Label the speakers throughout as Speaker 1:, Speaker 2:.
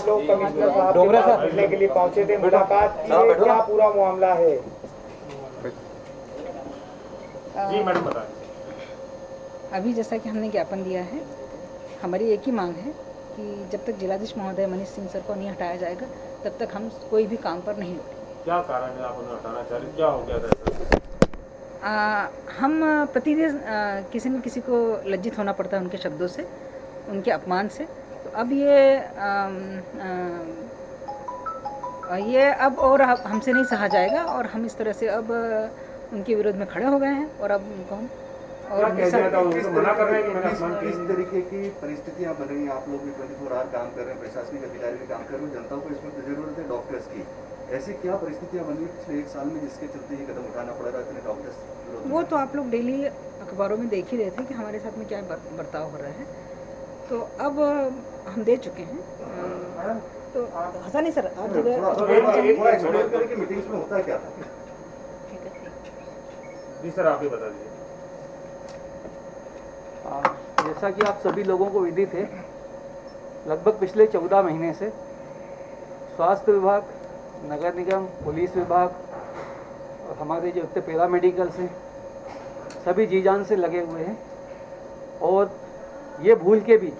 Speaker 1: आप लोग कमिश्नर साहब के पास मिलने के लिए पहुंचे थे, मुलाकात की है, क्या पूरा मामला है?
Speaker 2: जी मैडम बताएं।
Speaker 3: अभी जैसा कि हमने ज्ञापन दिया है, हमारी एक ही मांग है कि जब तक जिलाधीश महोदय मनीष सिंह सर को नहीं हटाया जाएगा तब तक हम कोई भी काम पर नहीं लौटेंगे।
Speaker 2: क्या कारण है आप उन्हें हटाना चाह रहे हैं, क्या हो गया था ऐसा?
Speaker 3: हम प्रतिदिन किसी न किसी को लज्जित होना पड़ता है उनके शब्दों से, उनके अपमान से। तो अब ये अब और हमसे नहीं सहा जाएगा और हम इस तरह से अब उनके विरोध में खड़े हो गए हैं और अब उनको हम और
Speaker 2: किस
Speaker 4: तरीके की परिस्थितियां बन रही हैं? आप लोग भी 24 आवर काम कर रहे हैं, प्रशासनिक अधिकारी भी काम कर रहे हैं, जनता को इसमें जरूरत है डॉक्टर्स की। ऐसी क्या परिस्थितियां बनी पिछले 1 साल में जिसके चलते ये कदम उठाना पड़ रहा है इतने डॉक्टर्स?
Speaker 3: वो तो आप लोग डेली अखबारों में देख ही रहे थे कि हमारे साथ में क्या बर्ताव हो रहा है। तो अब हम दे चुके हैं। तो हंसा नहीं सर, आप
Speaker 4: मीटिंग्स में होता क्या था?
Speaker 2: जी सर आप ही बता दीजिए।
Speaker 5: जैसा कि आप सभी लोगों को विदित है, लगभग पिछले 14 महीने से स्वास्थ्य विभाग, नगर निगम, पुलिस विभाग और हमारे जो इतने पैरामेडिकल्स हैं सभी जी जान से लगे हुए हैं। और ये भूल के भी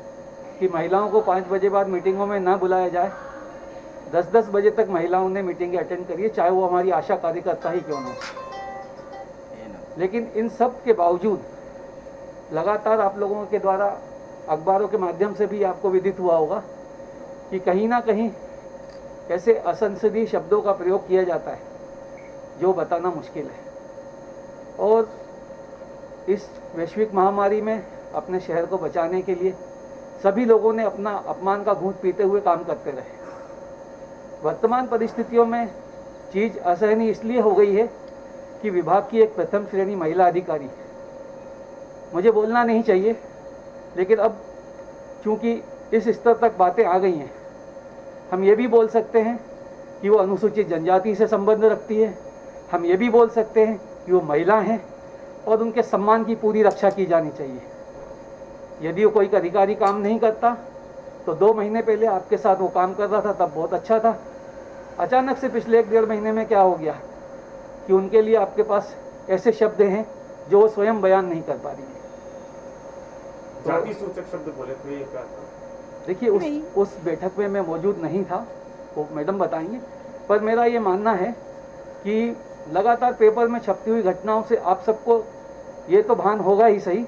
Speaker 5: कि महिलाओं को 5 बजे बाद मीटिंगों में ना बुलाया जाए, 10-10 बजे तक महिलाओं ने मीटिंगें अटेंड करी है, चाहे वो हमारी आशा कार्यकर्ता ही क्यों ना हो। लेकिन इन सब के बावजूद लगातार आप लोगों के द्वारा अखबारों के माध्यम से भी आपको विदित हुआ होगा कि कहीं ना कहीं ऐसे असंसदीय शब्दों का प्रयोग किया जाता है जो बताना मुश्किल है। और इस वैश्विक महामारी में अपने शहर को बचाने के लिए सभी लोगों ने अपना अपमान का घूंट पीते हुए काम करते रहे। वर्तमान परिस्थितियों में चीज़ असहनीय इसलिए हो गई है कि विभाग की एक प्रथम श्रेणी महिला अधिकारी, मुझे बोलना नहीं चाहिए लेकिन अब चूंकि इस स्तर तक बातें आ गई हैं, हम ये भी बोल सकते हैं कि वो अनुसूचित जनजाति से संबंध रखती है, हम ये भी बोल सकते हैं कि वो महिला हैं और उनके सम्मान की पूरी रक्षा की जानी चाहिए। यदि वो कोई अधिकारी काम नहीं करता तो 2 महीने पहले आपके साथ वो काम कर रहा था, तब बहुत अच्छा था। अचानक से पिछले 1-1.5 महीने में क्या हो गया कि उनके लिए आपके पास ऐसे शब्द हैं जो वो स्वयं बयान नहीं कर पा रही है।
Speaker 2: जाति सूचक शब्द बोले थे, ये क्या था?
Speaker 5: देखिए उस बैठक में मैं मौजूद नहीं था, वो मैडम बताएंगे। पर मेरा ये मानना है कि लगातार पेपर में छपती हुई घटनाओं से आप सबको ये तो भान होगा ही सही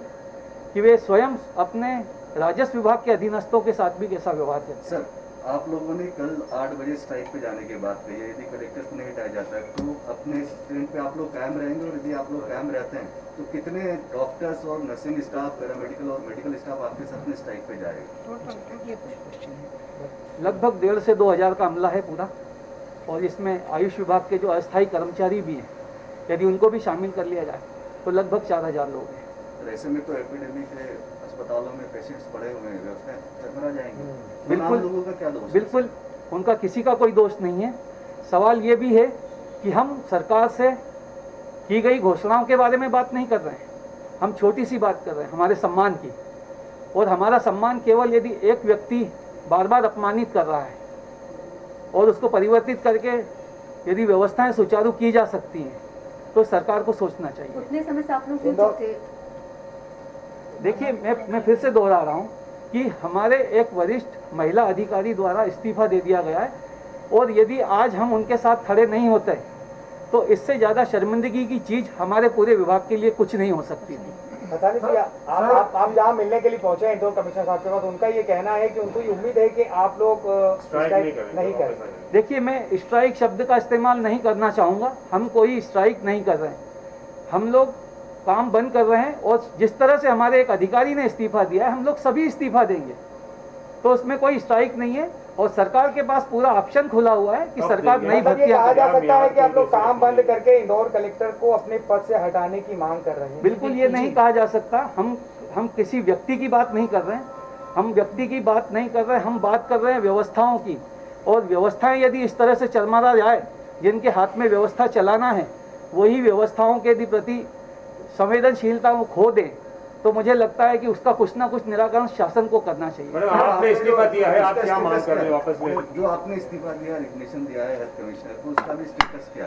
Speaker 5: कि वे स्वयं अपने राजस्व विभाग के अधीनस्थों के साथ भी कैसा व्यवहार करते हैं।
Speaker 4: सर, आप लोगों ने कल 8 बजे स्ट्राइक पे जाने के बाद कही है, यदि कलेक्टर को नहीं हटाया जाता है तो अपने स्टैंड पे आप लोग कायम रहेंगे, और यदि आप लोग कायम रहते हैं तो कितने डॉक्टर्स और नर्सिंग स्टाफ, पैरामेडिकल और मेडिकल स्टाफ आपके साथ में स्ट्राइक पे जाएगा?
Speaker 5: लगभग 1,500 से 2,000 का अमला है पूरा, और इसमें आयुष विभाग के जो अस्थायी कर्मचारी भी हैं, यदि उनको भी शामिल कर लिया जाए तो लगभग 4,000 लोग हैं।
Speaker 4: ऐसे में तो एपिडेमिक है, अस्पतालों में पेशेंट्स पड़े हुए हैं, व्यवस्थाएं चरमरा जाएंगे।
Speaker 5: बिल्कुल,
Speaker 4: लोगों का क्या दोष?
Speaker 5: बिल्कुल उनका किसी का कोई दोष नहीं है। सवाल ये भी है कि हम सरकार से की गई घोषणाओं के बारे में बात नहीं कर रहे हैं, हम छोटी सी बात कर रहे हैं हमारे सम्मान की। और हमारा सम्मान केवल यदि एक व्यक्ति बार बार अपमानित कर रहा है और उसको परिवर्तित करके यदि व्यवस्थाएं सुचारू की जा सकती हैं तो सरकार को सोचना चाहिए।
Speaker 6: उतने समय से आप लोग क्यों चुप थे?
Speaker 5: देखिए मैं फिर से दोहरा रहा हूँ कि हमारे एक वरिष्ठ महिला अधिकारी द्वारा इस्तीफा दे दिया गया है, और यदि आज हम उनके साथ खड़े नहीं होते तो इससे ज़्यादा शर्मिंदगी की चीज़ हमारे पूरे विभाग के लिए कुछ नहीं हो सकती थी।
Speaker 1: पता नहीं भैया, आप जहाँ मिलने के लिए पहुंचे हैं 2 कमिश्नर साहब के पास, उनका ये कहना है कि उनको ये उम्मीद है कि आप लोग स्ट्राइक नहीं करें।
Speaker 5: देखिए, मैं स्ट्राइक शब्द का इस्तेमाल नहीं करना चाहूँगा, हम कोई स्ट्राइक नहीं कर रहे हैं, हम लोग काम बंद कर रहे हैं। और जिस तरह से हमारे एक अधिकारी ने इस्तीफा दिया है, हम लोग सभी इस्तीफा देंगे, तो उसमें कोई स्ट्राइक नहीं है। और सरकार के पास पूरा ऑप्शन खुला हुआ है कि सरकार नई भर्तियां
Speaker 1: कहा जा सकता है कि आप लोग काम बंद करके इंदौर कलेक्टर को अपने पद से हटाने की मांग कर रहे हैं।
Speaker 5: बिल्कुल ये नहीं कहा जा सकता। हम किसी व्यक्ति की बात नहीं कर रहे हैं, हम व्यक्ति की बात नहीं कर रहे हैं, हम बात कर रहे हैं व्यवस्थाओं की। और व्यवस्थाएं यदि इस तरह से चरमरा जाए, जिनके हाथ में व्यवस्था चलाना है वही व्यवस्थाओं के प्रति संवेदनशीलता को खो दें, तो मुझे लगता है कि उसका कुछ ना कुछ निराकरण शासन को करना चाहिए।
Speaker 2: मैडम आपने इस्तीफा दिया है, आप क्या मांग कर रहे हो वापस ले?
Speaker 4: जो आपने इस्तीफा दिया, रिकग्निशन दिया है हेल्थ कमिश्नर को, उसका भी स्टेटस क्या है?